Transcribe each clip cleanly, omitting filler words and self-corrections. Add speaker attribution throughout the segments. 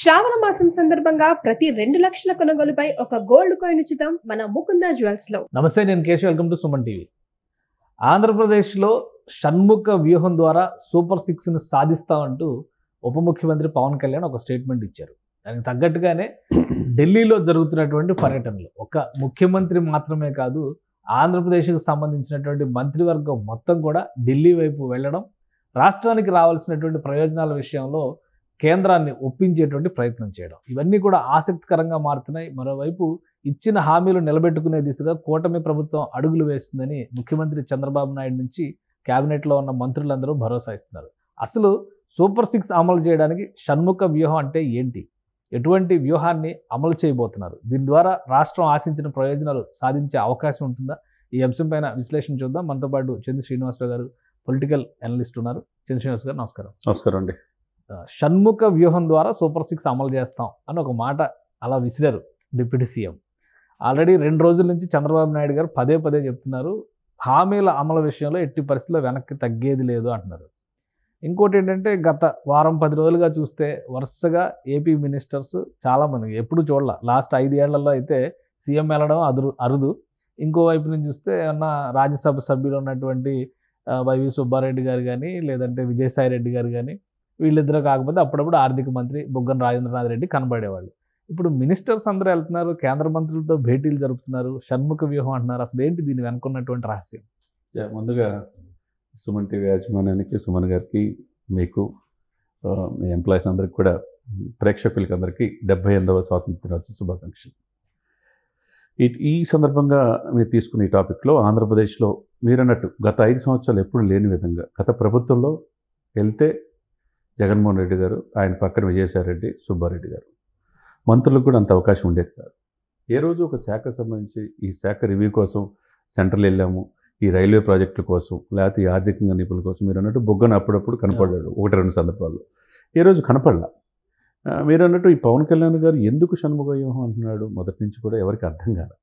Speaker 1: శ్రావణ మాసం సందర్భంగా ప్రతి 2 లక్షల కొనుగోలుపై ఒక గోల్డ్ కాయిన్ ఉచితం మన ముకుంద జ్యువెల్స్ లో.
Speaker 2: నమస్తే, నేను Keshav. Welcome to Suman TV. ఆంధ్రప్రదేశ్లో షణ్ముఖ వ్యూహం ద్వారా సూపర్ 6ని సాధిస్తామంటూ ఉప ముఖ్యమంత్రి పవన్ కళ్యాణ్ ఒక స్టేట్మెంట్ ఇచ్చారు. దానికి తగ్గట్టుగానే ఢిల్లీలో జరుగుతున్నటువంటి పర్యటనలు ఒక ముఖ్యమంత్రి మాత్రమే కాదు, ఆంధ్రప్రదేశ్కి సంబంధించినటువంటి మంత్రివర్గం మొత్తం కూడా ఢిల్లీ వైపు వెళ్ళడం, రాష్ట్రానికి రావాల్సినటువంటి ప్రయోజనాల విషయంలో కేంద్రాన్ని ఒప్పించేటువంటి ప్రయత్నం చేయడం, ఇవన్నీ కూడా ఆసక్తికరంగా మారుతున్నాయి. మరోవైపు ఇచ్చిన హామీలు నిలబెట్టుకునే దిశగా కూటమి ప్రభుత్వం అడుగులు వేస్తుందని ముఖ్యమంత్రి చంద్రబాబు నాయుడు నుంచి క్యాబినెట్లో ఉన్న మంత్రులందరూ భరోసా ఇస్తున్నారు. అసలు సూపర్ 6 అమలు చేయడానికి షణ్ముఖ వ్యూహం అంటే ఏంటి, ఎటువంటి వ్యూహాన్ని అమలు చేయబోతున్నారు, దీని ద్వారా రాష్ట్రం ఆశించిన ప్రయోజనాలు సాధించే అవకాశం ఉంటుందా? ఈ అంశం పైన విశ్లేషణ చూద్దాం. మనతో పాటు చంద్ర శ్రీనివాసరావు గారు, పొలిటికల్ అనలిస్ట్ ఉన్నారు. చంద్ర శ్రీనివాస్ గారు నమస్కారం.
Speaker 3: నమస్కారం అండి.
Speaker 2: షణ్ముఖ వ్యూహం ద్వారా సూపర్ 6 అమలు చేస్తాం అని ఒక మాట అలా విసిరారు డిప్యూటీ సీఎం. ఆల్రెడీ 2 రోజుల నుంచి చంద్రబాబు నాయుడు గారు పదే పదే చెప్తున్నారు, హామీల అమలు విషయంలో ఎట్టి పరిస్థితుల్లో వెనక్కి తగ్గేది లేదు అంటున్నారు. ఇంకోటి ఏంటంటే, గత వారం 10 రోజులుగా చూస్తే వరుసగా ఏపీ మినిస్టర్స్ చాలామంది ఎప్పుడు చూడాల, లాస్ట్ 5 ఏళ్లలో అయితే సీఎం వెళ్ళడం అరుదు. ఇంకోవైపు నుంచి చూస్తే అన్న రాజ్యసభ సభ్యులు ఉన్నటువంటి వైవి సుబ్బారెడ్డి గారు కానీ, లేదంటే విజయసాయి రెడ్డి గారు కానీ, వీళ్ళిద్దరూ కాకపోతే అప్పుడప్పుడు ఆర్థిక మంత్రి బుగ్గన రాజేంద్రనాథ్ రెడ్డి కనబడేవాళ్ళు. ఇప్పుడు మినిస్టర్స్ అందరూ వెళ్తున్నారు, కేంద్ర మంత్రులతో భేటీలు జరుపుతున్నారు, షణ్ముఖ వ్యూహం అంటున్నారు. అసలు ఏంటి దీని వెనుకున్నటువంటి రహస్యం?
Speaker 3: ముందుగా సుమన్ టీవీ యాజమాన్యానికి, సుమన్ గారికి, మీకు, మీ ఎంప్లాయీస్ అందరికి కూడా, ప్రేక్షకులకి అందరికీ 78వ స్వాతంత్ర దినోత్సవ శుభాకాంక్షలు. ఈ సందర్భంగా మీరు తీసుకున్న ఈ టాపిక్లో ఆంధ్రప్రదేశ్లో మీరన్నట్టు గత 5 సంవత్సరాలు ఎప్పుడు లేని విధంగా గత ప్రభుత్వంలో వెళ్తే జగన్మోహన్ రెడ్డి గారు, ఆయన పక్కన విజయసాయి రెడ్డి, సుబ్బారెడ్డి గారు, మంత్రులకు కూడా అంత అవకాశం ఉండేది కాదు. ఏ రోజు ఒక శాఖకు సంబంధించి ఈ శాఖ రివ్యూ కోసం సెంట్రల్ వెళ్ళాము, ఈ రైల్వే ప్రాజెక్టుల కోసం, లేకపోతే ఈ ఆర్థికంగా నిపుణుల కోసం మీరు అన్నట్టు బొగ్గన అప్పుడప్పుడు కనపడ్డాడు 1-2 సందర్భాల్లో. ఏ రోజు కనపడలా. మీరు అన్నట్టు ఈ పవన్ కళ్యాణ్ గారు ఎందుకు షణ్ముఖ వ్యూహం అంటున్నాడు మొదటి నుంచి కూడా ఎవరికి అర్థం కాదు.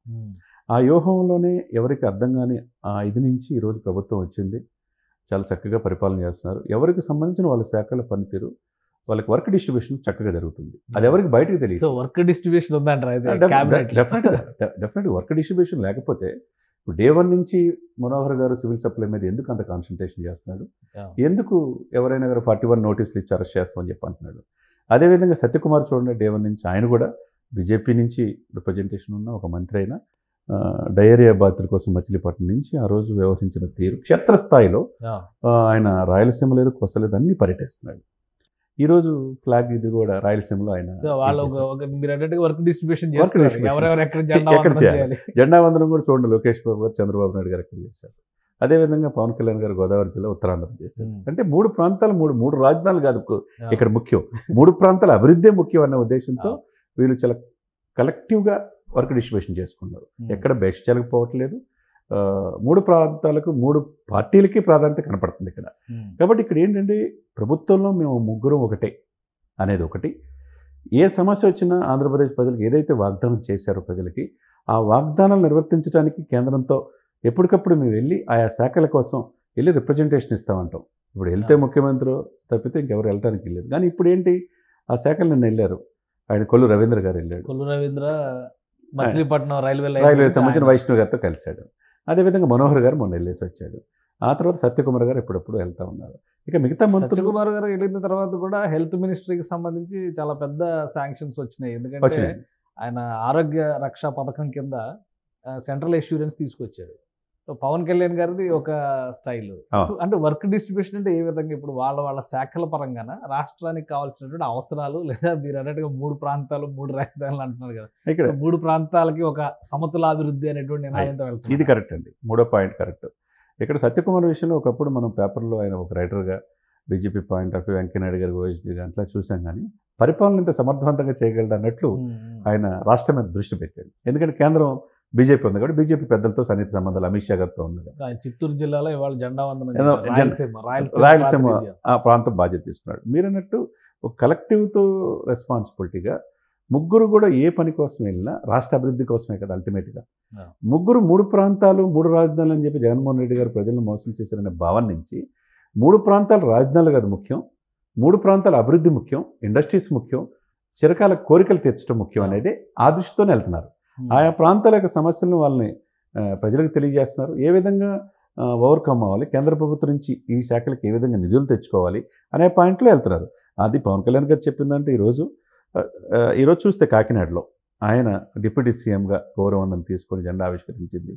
Speaker 3: ఆ వ్యూహంలోనే ఎవరికి అర్థం కాని ఆ ఇది నుంచి ఈరోజు ప్రభుత్వం వచ్చింది, చాలా చక్కగా పరిపాలన చేస్తున్నారు. ఎవరికి సంబంధించిన వాళ్ళ శాఖల పనితీరు, వాళ్ళకి వర్క్ డిస్ట్రిబ్యూషన్ చక్కగా జరుగుతుంది. అది ఎవరికి బయటకు తెలియదు.
Speaker 2: వర్క్ డిస్ట్రిబ్యూషన్ ఉందంటారు.
Speaker 3: డెఫినెట్గా వర్క్ డిస్ట్రిబ్యూషన్ లేకపోతే ఇప్పుడు డే 1 నుంచి మనోహర్ గారు సివిల్ సప్లై మీద ఎందుకు అంత కాన్సన్ట్రేషన్ చేస్తున్నాడు, ఎందుకు ఎవరైనా గారు 41 నోటీసులు ఇచ్చి అరెస్ట్ చేస్తామని చెప్పి అంటున్నాడు. అదేవిధంగా సత్యకుమార్ చూడండి, డే 1 నుంచి ఆయన కూడా బీజేపీ నుంచి రిప్రజెంటేషన్ ఉన్న ఒక మంత్రి అయినా డయేరియా బాధితుల కోసం మచిలీపట్నం నుంచి ఆ రోజు వ్యవహరించిన తీరు, క్షేత్రస్థాయిలో ఆయన రాయలసీమ లేదు, కొసలేదు, అన్ని పర్యటిస్తున్నాడు. ఈరోజు ఫ్లాగ్ ఇది కూడా రాయలసీమలో ఆయన జెండా వందనం కూడా చూడండి, లోకేష్ బాబు గారు, చంద్రబాబు నాయుడు గారు ఎక్కడ చేశారు. అదేవిధంగా పవన్ కళ్యాణ్ గారు గోదావరి జిల్లా ఉత్తరాంధ్ర చేశారు. అంటే 3 ప్రాంతాలు, మూడు రాజధానులు కాదు ఇక్కడ ముఖ్యం, 3 ప్రాంతాల అభివృద్ధి ముఖ్యం అన్న ఉద్దేశంతో వీళ్ళు చాలా కలెక్టివ్గా వర్క్ డిస్ట్రిబ్యూషన్ చేసుకున్నారు. ఎక్కడ బేష్ చెలకపోవట్లేదు. 3 ప్రాంతాలకు, 3 పార్టీలకి ప్రాధాన్యత కనపడుతుంది ఇక్కడ. కాబట్టి ఇక్కడ ఏంటంటే, ప్రభుత్వంలో మేము ముగ్గురం ఒకటే అనేది ఒకటి. ఏ సమస్య వచ్చినా ఆంధ్రప్రదేశ్ ప్రజలకు ఏదైతే వాగ్దానం చేశారో ప్రజలకి, ఆ వాగ్దానాలు నిర్వర్తించడానికి కేంద్రంతో ఎప్పటికప్పుడు మేము వెళ్ళి ఆయా శాఖల కోసం వెళ్ళి రిప్రజెంటేషన్ ఇస్తామంటాం. ఇప్పుడు వెళ్తే ముఖ్యమంత్రి తప్పితే ఇంకెవరు వెళ్ళడానికి వెళ్ళలేదు. కానీ ఇప్పుడు ఏంటి, ఆ శాఖలు నిన్న వెళ్ళారు. ఆయన కొల్లు రవీంద్ర గారు వెళ్ళాడు.
Speaker 2: కొల్లు రవీంద్ర మచిలీపట్నం
Speaker 3: రైల్వే సంబంధించిన వైష్ణవ్ గారితో కలిశాడు. అదేవిధంగా మనోహర్ గారు మొన్న వెళ్ళేసి వచ్చాడు. ఆ తర్వాత సత్యకుమార్ గారు ఎప్పుడప్పుడు వెళ్తూ ఉన్నారు. ఇక మిగతా మంత్రులు,
Speaker 2: సత్యకుమార్ గారు వెళ్ళిన తర్వాత కూడా హెల్త్ మినిస్ట్రీకి సంబంధించి చాలా పెద్ద శాంక్షన్స్ వచ్చినాయి. ఎందుకంటే ఆయన ఆరోగ్య రక్ష పథకం కింద సెంట్రల్ ఇన్సూరెన్స్ తీసుకొచ్చాడు. సో పవన్ కళ్యాణ్ గారిది ఒక స్టైల్. అంటే వర్క్ డిస్ట్రిబ్యూషన్ అంటే ఏ విధంగా, ఇప్పుడు వాళ్ళ శాఖల పరంగాన రాష్ట్రానికి కావాల్సినటువంటి అవసరాలు, లేదా మీరు అన్నట్టుగా 3 ప్రాంతాలు 3 రాజధానులు అంటున్నారు కదా, ఇక్కడ 3 ప్రాంతాలకి ఒక సమతులాభివృద్ధి అనేటువంటి నినాదంతో వెళ్తుంది.
Speaker 3: ఇది కరెక్ట్ అండి, 3వ పాయింట్ కరెక్ట్. ఇక్కడ సత్యకుమార్ విషయంలో ఒకప్పుడు మనం పేపర్లో ఆయన ఒక రైటర్గా BJP point of view, Venkaiah Naidu garu, OSD అట్లా చూసాం. కానీ పరిపాలన ఇంత సమర్థవంతంగా చేయగలడు అన్నట్లు ఆయన రాష్ట్రం మీద దృష్టి పెట్టాడు. ఎందుకంటే కేంద్రం బీజేపీ ఉంది కాబట్టి బీజేపీ పెద్దలతో సన్నిహిత సంబంధాలు అమిత్ షా గారితో ఉంది.
Speaker 2: చిత్తూరు జిల్లాలో ఇవాళ జెండా వందనం,
Speaker 3: రాయలసీమ ఆ ప్రాంతం బాధ్యత తీసుకున్నాడు. మీరన్నట్టు ఒక కలెక్టివ్తో రెస్పాన్సిబిలిటీగా ముగ్గురు కూడా ఏ పని కోసం వెళ్ళినా రాష్ట్ర అభివృద్ధి కోసమే కదా అల్టిమేట్గా. ముగ్గురు 3 ప్రాంతాలు 3 రాజధానులు అని చెప్పి జగన్మోహన్ రెడ్డి గారు ప్రజలను మోసం చేశారనే భావన నుంచి 3 ప్రాంతాలు రాజధానులు కదా ముఖ్యం, 3 ప్రాంతాల అభివృద్ధి ముఖ్యం, ఇండస్ట్రీస్ ముఖ్యం, చిరకాల కోరికలు తీర్చడం ముఖ్యం అనేది ఆ దృష్టితోనే వెళ్తున్నారు. ఆయా ప్రాంతాల యొక్క సమస్యలను వాళ్ళని ప్రజలకు తెలియజేస్తున్నారు. ఏ విధంగా ఓవర్కమ్ అవ్వాలి, కేంద్ర ప్రభుత్వం నుంచి ఈ శాఖలకు ఏ విధంగా నిధులు తెచ్చుకోవాలి అనే పాయింట్లో వెళ్తున్నారు. అది పవన్ కళ్యాణ్ గారు చెప్పిందంటే ఈరోజు చూస్తే కాకినాడలో ఆయన డిప్యూటీ సీఎంగా గౌరవందం తీసుకొని జెండా ఆవిష్కరించింది.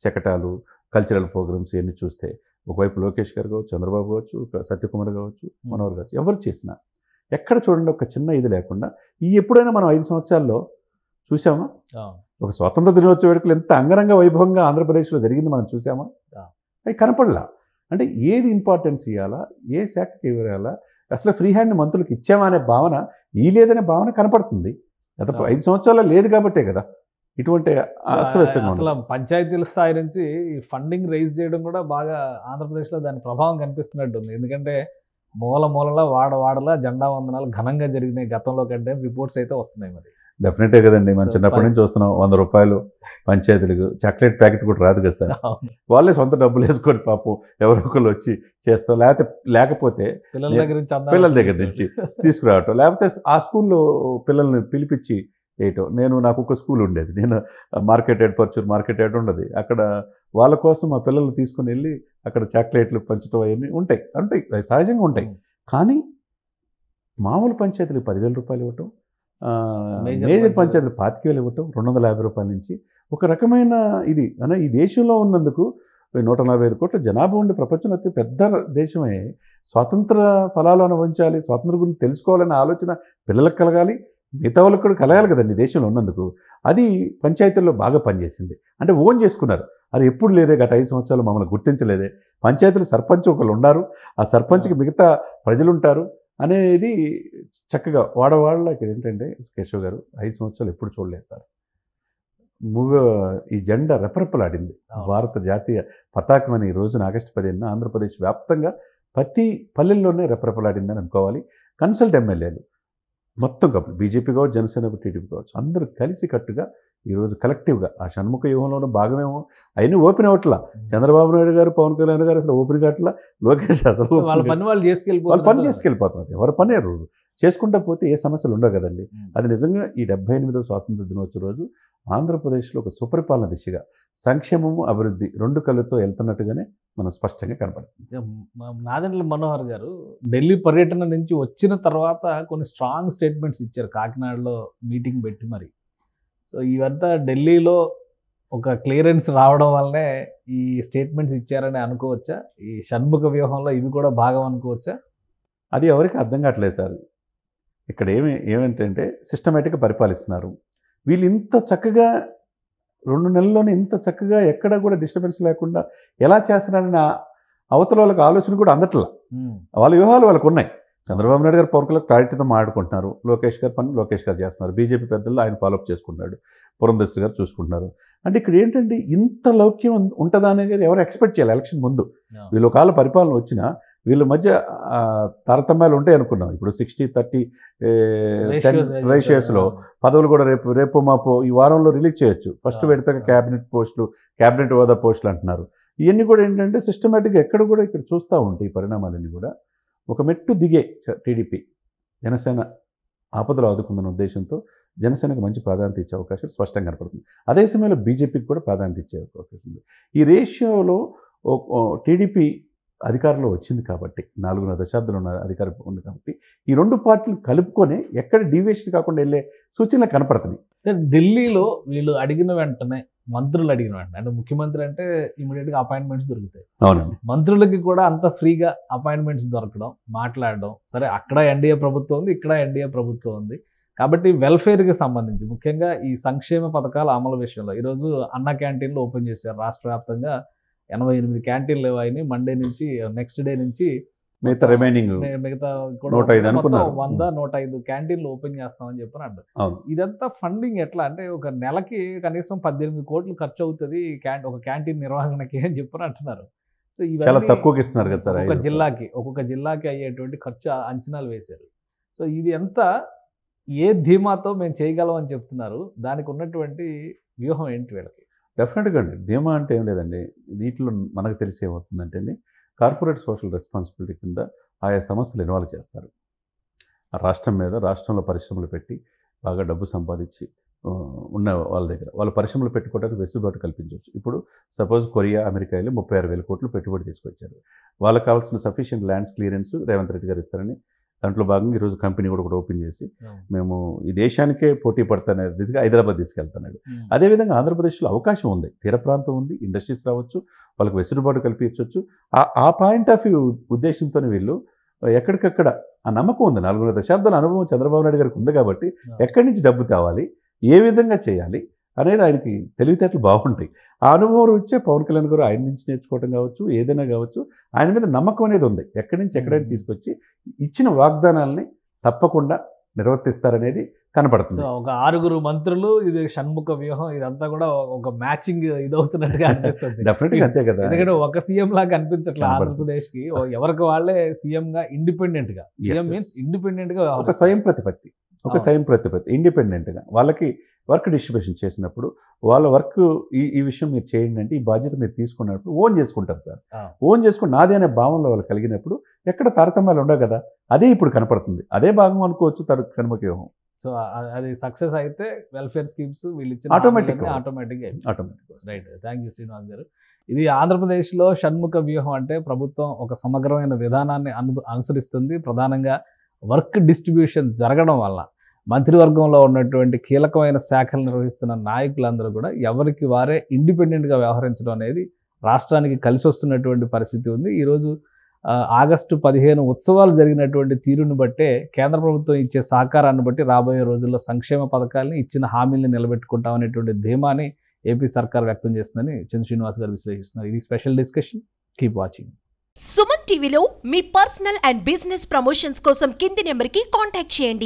Speaker 3: శకటాలు, కల్చరల్ ప్రోగ్రామ్స్ ఇవన్నీ చూస్తే ఒకవైపు లోకేష్ గారు కావచ్చు, చంద్రబాబు కావచ్చు, సత్యకుమార్ కావచ్చు, మనోహర్ కావచ్చు, ఎవరు చేసినా ఎక్కడ చూడండి ఒక చిన్న ఇది లేకుండా ఎప్పుడైనా మనం 5 సంవత్సరాల్లో చూసామా? ఒక స్వాతంత్ర దినోత్సవ వేడుకలు ఎంత అంగరంగ వైభవంగా ఆంధ్రప్రదేశ్లో జరిగింది మనం చూసామా? అవి కనపడలా. అంటే ఏది ఇంపార్టెన్స్ ఇవ్వాలా, ఏ శాఖకి ఇవ్వాలా, అసలు ఫ్రీ హ్యాండ్ మంత్రులకు ఇచ్చామా అనే భావన లేదనే భావన కనపడుతుంది. గత 5 సంవత్సరాల్లో లేదు కాబట్టే కదా ఇటువంటి అస్తవ్యస్తంగా
Speaker 2: అసలు పంచాయతీల స్థాయి నుంచి ఈ ఫండింగ్ రైజ్ చేయడం కూడా బాగా ఆంధ్రప్రదేశ్లో దాని ప్రభావం కనిపిస్తున్నట్టుంది. ఎందుకంటే మూలలా వాడలా జెండా వందనాలు ఘనంగా జరిగినాయి గతంలో కంటే రిపోర్ట్స్ అయితే వస్తున్నాయి. మరి
Speaker 3: డెఫినెట్గా కదండి, మనం చిన్నప్పటి నుంచి చూస్తున్నాం. 100 రూపాయలు పంచాయతీలకు చాక్లెట్ ప్యాకెట్ కూడా రాదు కదా సార్. వాళ్ళే సొంత డబ్బులు వేసుకొని పాపం ఎవరో ఒకళ్ళు వచ్చి చేస్తాం, లేకపోతే పిల్లల దగ్గర నుంచి తీసుకురావటం, లేకపోతే ఆ స్కూల్లో పిల్లల్ని పిలిపించి వేయటం. నాకు ఒక స్కూల్ ఉండేది, నేను పర్చూర్ మార్కెట్ యార్డ్ ఉండదు, అక్కడ వాళ్ళ కోసం మా పిల్లల్ని తీసుకుని వెళ్ళి అక్కడ చాక్లెట్లు పంచడం అవన్నీ ఉంటాయి, సహజంగా ఉంటాయి. కానీ మామూలు పంచాయతీలకు 10,000 రూపాయలు ఇవ్వటం, మేజర్ పంచాయతీలు 25,000 ఇవ్వటం, 250 రూపాయల నుంచి ఒక రకమైన ఇది ఈ దేశంలో ఉన్నందుకు 145 కోట్ల జనాభా ఉండి ప్రపంచంలో అతి పెద్ద దేశమే. స్వాతంత్ర ఫలాలు అనుభవించాలి, స్వాతంత్రం గురించి తెలుసుకోవాలనే ఆలోచన పిల్లలకు కలగాలి, మిగతా వాళ్ళకి కూడా కలగాలి కదండి దేశంలో ఉన్నందుకు. అది పంచాయతీల్లో బాగా పనిచేసింది. అంటే ఓన్ చేసుకున్నారు. అది ఎప్పుడు లేదే, గత 5 సంవత్సరాలు మమ్మల్ని గుర్తించలేదే, పంచాయతీలు సర్పంచ్ ఒకళ్ళు ఉన్నారు, ఆ సర్పంచ్కి మిగతా ప్రజలు ఉంటారు అనేది చక్కగా వాడవాళ్ళకి ఏంటంటే కేశవ్ గారు 5 సంవత్సరాలు ఎప్పుడు చూడలేదు సార్. ఈ జెండా రెపరెపలాడింది. భారత జాతీయ పతాకం అని ఈ రోజున ఆగస్టు 15న ఆంధ్రప్రదేశ్ వ్యాప్తంగా ప్రతి పల్లెల్లోనే రెపరెపలాడిందని అనుకోవాలి. కన్సల్ట్ ఎమ్మెల్యేలు మొత్తం బీజేపీ కావచ్చు, జనసేన, టీడీపీ కావచ్చు, అందరూ కలిసి కట్టుగా ఈరోజు కలెక్టివ్గా ఆ షణ్ముఖ వ్యూహంలోనూ భాగమేమో. అవన్నీ ఓపెన్ అవట్లా. చంద్రబాబు నాయుడు గారు, పవన్ కళ్యాణ్ గారు అసలు ఓపెన్ కావట్లా. లోకేష్ అసలు
Speaker 2: వాళ్ళ పని
Speaker 3: చేసుకెళ్ళిపోతున్నారు. ఎవరి పనే రోజు చేసుకుంటా పోతే ఏ సమస్యలు ఉండవు కదండి. అది నిజంగా ఈ 78వ స్వాతంత్ర దినోత్సవ రోజు ఆంధ్రప్రదేశ్లో ఒక సుపరిపాలన దిశగా సంక్షేమము, అభివృద్ధి 2 కళ్ళతో వెళ్తున్నట్టుగానే మనం స్పష్టంగా కనపడుతుంది.
Speaker 2: నాదెండ్ల మనోహర్ గారు ఢిల్లీ పర్యటన నుంచి వచ్చిన తర్వాత కొన్ని స్ట్రాంగ్ స్టేట్మెంట్స్ ఇచ్చారు కాకినాడలో మీటింగ్ పెట్టి. మరి సో ఇవంతా ఢిల్లీలో ఒక క్లియరెన్స్ రావడం వల్లనే ఈ స్టేట్మెంట్స్ ఇచ్చారని అనుకోవచ్చా? ఈ షణ్ముఖ వ్యూహంలో ఇవి కూడా భాగం అనుకోవచ్చా?
Speaker 3: అది ఎవరికి అర్థం కావట్లేదు సార్. ఇక్కడ ఏమంటే సిస్టమేటిక్గా పరిపాలిస్తున్నారు వీళ్ళు. ఇంత చక్కగా 2 నెలల్లోనే ఇంత చక్కగా ఎక్కడ కూడా డిస్టర్బెన్స్ లేకుండా ఎలా చేస్తున్నారని అవతల వాళ్ళకి ఆలోచన కూడా అందట్లా. వాళ్ళ వ్యూహాలు వాళ్ళకు ఉన్నాయి. చంద్రబాబు నాయుడు గారు పౌరులకు క్లారిటీతో మాట్లాడుకుంటున్నారు. లోకేష్ గారు పని లోకేష్ గారు చేస్తున్నారు. బీజేపీ పెద్దలు ఆయన ఫాలోఅప్ చేసుకుంటున్నాడు. పురంధేశ్వరి గారు చూసుకుంటున్నారు. అంటే ఇక్కడ ఏంటంటే ఇంత లౌక్యం ఉంటుందా అనేది ఎవరు ఎక్స్పెక్ట్ చేయాలి. ఎలక్షన్ ముందు వీళ్ళు ఒకవేళ పరిపాలన వచ్చినా వీళ్ళ మధ్య తారతమ్యాలు ఉంటాయి అనుకున్నాం. ఇప్పుడు 60-30 రేషియోస్లో పదవులు కూడా రేపు మాపో ఈ వారంలో రిలీజ్ చేయొచ్చు. ఫస్ట్ విడతగా క్యాబినెట్ హోదా పోస్టులు అంటున్నారు. ఇవన్నీ కూడా ఏంటంటే సిస్టమేటిక్గా ఎక్కడ కూడా ఇక్కడ చూస్తూ ఉంటాయి. ఈ పరిణామాలన్నీ కూడా ఒక మెట్టు దిగే టీడీపీ, జనసేన ఆపదలు ఆదుకుందన్న ఉద్దేశంతో జనసేనకు మంచి ప్రాధాన్యత ఇచ్చే అవకాశం స్పష్టంగా కనపడుతుంది. అదే సమయంలో బీజేపీకి కూడా ప్రాధాన్యత ఇచ్చే అవకాశం ఉంది. ఈ రేషియోలో టీడీపీ అధికారంలో వచ్చింది కాబట్టి 4.5 దశాబ్దాలు ఉన్న అధికారం ఉంది కాబట్టి ఈ 2 పార్టీలు కలుపుకొని ఎక్కడ డీవియేషన్ కాకుండా వెళ్ళే సూచనలు కనపడుతున్నాయి.
Speaker 2: ఢిల్లీలో వీళ్ళు అడిగిన వెంటనే, మంత్రులు అడిగిన వెంటనే, అంటే ముఖ్యమంత్రి అంటే ఇమీడియట్గా అపాయింట్మెంట్స్ దొరుకుతాయి.
Speaker 3: అవునండి.
Speaker 2: మంత్రులకి కూడా అంత ఫ్రీగా అపాయింట్మెంట్స్ దొరకడం, మాట్లాడడం. సరే, అక్కడ ఎన్డీఏ ప్రభుత్వం ఉంది, ఇక్కడ ఎన్డీఏ ప్రభుత్వం ఉంది కాబట్టి వెల్ఫేర్కి సంబంధించి ముఖ్యంగా ఈ సంక్షేమ పథకాల అమలు విషయంలో ఈరోజు అన్న క్యాంటీన్లు ఓపెన్ చేశారు. రాష్ట్ర వ్యాప్తంగా 88 క్యాంటీన్లు లేవని మండే నుంచి, నెక్స్ట్ డే నుంచి మిగతా కూడా 100-105 క్యాంటీన్లు ఓపెన్ చేస్తామని చెప్పని అంటారు. ఇదంతా ఫండింగ్ ఎట్లా అంటే ఒక నెలకి కనీసం 18 కోట్లు ఖర్చు అవుతుంది ఒక క్యాంటీన్ నిర్వహణకి అని చెప్పని అంటున్నారు. సో
Speaker 3: చాలా తక్కువకి ఇస్తున్నారు కదా సార్.
Speaker 2: ఒక్కొక్క జిల్లాకి అయ్యేటువంటి ఖర్చు అంచనాలు వేశారు. సో ఇది ఎంత ఏ ధీమాతో మేము చేయగలం అని చెప్తున్నారు. దానికి ఉన్నటువంటి వ్యూహం ఏంటి వీళ్ళకి?
Speaker 3: డెఫినెట్గా అండి. ధీమా అంటే ఏం లేదండి. వీటిలో మనకు తెలిసి ఏమవుతుందంటే కార్పొరేట్ సోషల్ రెస్పాన్సిబిలిటీ కింద ఆయా సంస్థలు ఇన్వాల్వ్ చేస్తారు. ఆ రాష్ట్రం మీద, రాష్ట్రంలో పరిశ్రమలు పెట్టి బాగా డబ్బు సంపాదించి ఉన్న వాళ్ళ దగ్గర వాళ్ళ పరిశ్రమలు పెట్టుకోవడానికి వెసులుబాటు కల్పించవచ్చు. ఇప్పుడు సపోజ్ కొరియా, అమెరికా వెళ్ళి 36,000 కోట్లు పెట్టుబడి తీసుకొచ్చారు. వాళ్ళకి కావాల్సిన sufficient lands clearance Revanth Reddy గారు ఇస్తారని దాంట్లో భాగంగా ఈరోజు కంపెనీ కూడా ఓపెన్ చేసి మేము ఈ దేశానికే పోటీ పడతానే రీతిగా హైదరాబాద్ తీసుకెళ్తున్నాడు. అదేవిధంగా ఆంధ్రప్రదేశ్లో అవకాశం ఉంది, తీర ప్రాంతం ఉంది, ఇండస్ట్రీస్ రావచ్చు, వాళ్ళకి వెసులుబాటు కల్పించవచ్చు. ఆ పాయింట్ ఆఫ్ వ్యూ ఉద్దేశంతో వీళ్ళు ఎక్కడికక్కడ ఆ నమ్మకం ఉంది. 4 దశాబ్దాల అనుభవం చంద్రబాబు నాయుడు గారికి ఉంది కాబట్టి ఎక్కడి నుంచి డబ్బు తేవాలి, ఏ విధంగా చేయాలి అనేది ఆయనకి తెలివితేటలు బాగుంటాయి. ఆ అనుభవం వచ్చే పవన్ కళ్యాణ్ గారు ఆయన నుంచి నేర్చుకోవడం కావచ్చు, ఏదైనా కావచ్చు, ఆయన మీద నమ్మకం అనేది ఉంది. ఎక్కడి నుంచి ఎక్కడైనా తీసుకొచ్చి ఇచ్చిన వాగ్దానాలని తప్పకుండా నిర్వర్తిస్తారనేది కనపడుతుంది.
Speaker 2: ఒక 6 మంత్రులు, ఇది షణ్ముఖ వ్యూహం, ఇదంతా కూడా ఒక మ్యాచింగ్ ఇదవుతున్నట్టుగా అనిపిస్తుంది.
Speaker 3: డెఫినెట్గా అంతే కదా.
Speaker 2: ఎందుకంటే ఒక సీఎం లాగా అనిపించట్లేదు ఆంధ్రప్రదేశ్ కి. ఎవరికి వాళ్ళే సీఎం గా ఇండిపెండెంట్ గా, సీఎం మీన్స్ ఇండిపెండెంట్ గా
Speaker 3: ఒక స్వయం ప్రతిపత్తి, ఇండిపెండెంట్గా వాళ్ళకి వర్క్ డిస్ట్రిబ్యూషన్ చేసినప్పుడు వాళ్ళ వర్క్ ఈ విషయం మీరు చేయండి అంటే ఈ బాధ్యత మీరు తీసుకున్నప్పుడు ఓన్ చేసుకుంటారు సార్. ఓన్ చేసుకుని నాది అనే భావంలో వాళ్ళు కలిగినప్పుడు ఎక్కడ తారతమ్యాలు ఉండవు కదా. అదే ఇప్పుడు కనపడుతుంది. అదే భాగం అనుకోవచ్చు షణ్ముఖ వ్యూహం.
Speaker 2: సో అది సక్సెస్ అయితే వెల్ఫేర్ స్కీమ్స్ వీళ్ళు ఇచ్చిన
Speaker 3: automatic
Speaker 2: right. Thank you Srinivas గారు. ఇది ఆంధ్రప్రదేశ్లో షణ్ముఖ వ్యూహం అంటే ప్రభుత్వం ఒక సమగ్రమైన విధానాన్ని అనుసరిస్తుంది. ప్రధానంగా వర్క్ డిస్ట్రిబ్యూషన్ జరగడం వల్ల మంత్రివర్గంలో ఉన్నటువంటి కీలకమైన శాఖలు నిర్వహిస్తున్న నాయకులందరూ కూడా ఎవరికి వారే ఇండిపెండెంట్గా వ్యవహరించడం అనేది రాష్ట్రానికి కలిసి వస్తున్నటువంటి పరిస్థితి ఉంది. ఈరోజు ఆగస్టు 15 ఉత్సవాలు జరిగినటువంటి తీరుని బట్టే కేంద్ర ప్రభుత్వం ఇచ్చే సహకారాన్ని బట్టి రాబోయే రోజుల్లో సంక్షేమ పథకాలని, ఇచ్చిన హామీల్ని నిలబెట్టుకుంటామనేటువంటి ధీమాని ఏపీ సర్కార్ వ్యక్తం చేస్తుందని చంద్ర శ్రీనివాస్ గారు విశ్లేషిస్తున్నారు. ఇది special discussion. Keep watching.
Speaker 4: Suman టీవీలో మీ పర్సనల్ అండ్ బిజినెస్ ప్రమోషన్స్ కోసం కింది నెంబర్కి కాంటాక్ట్ చేయండి.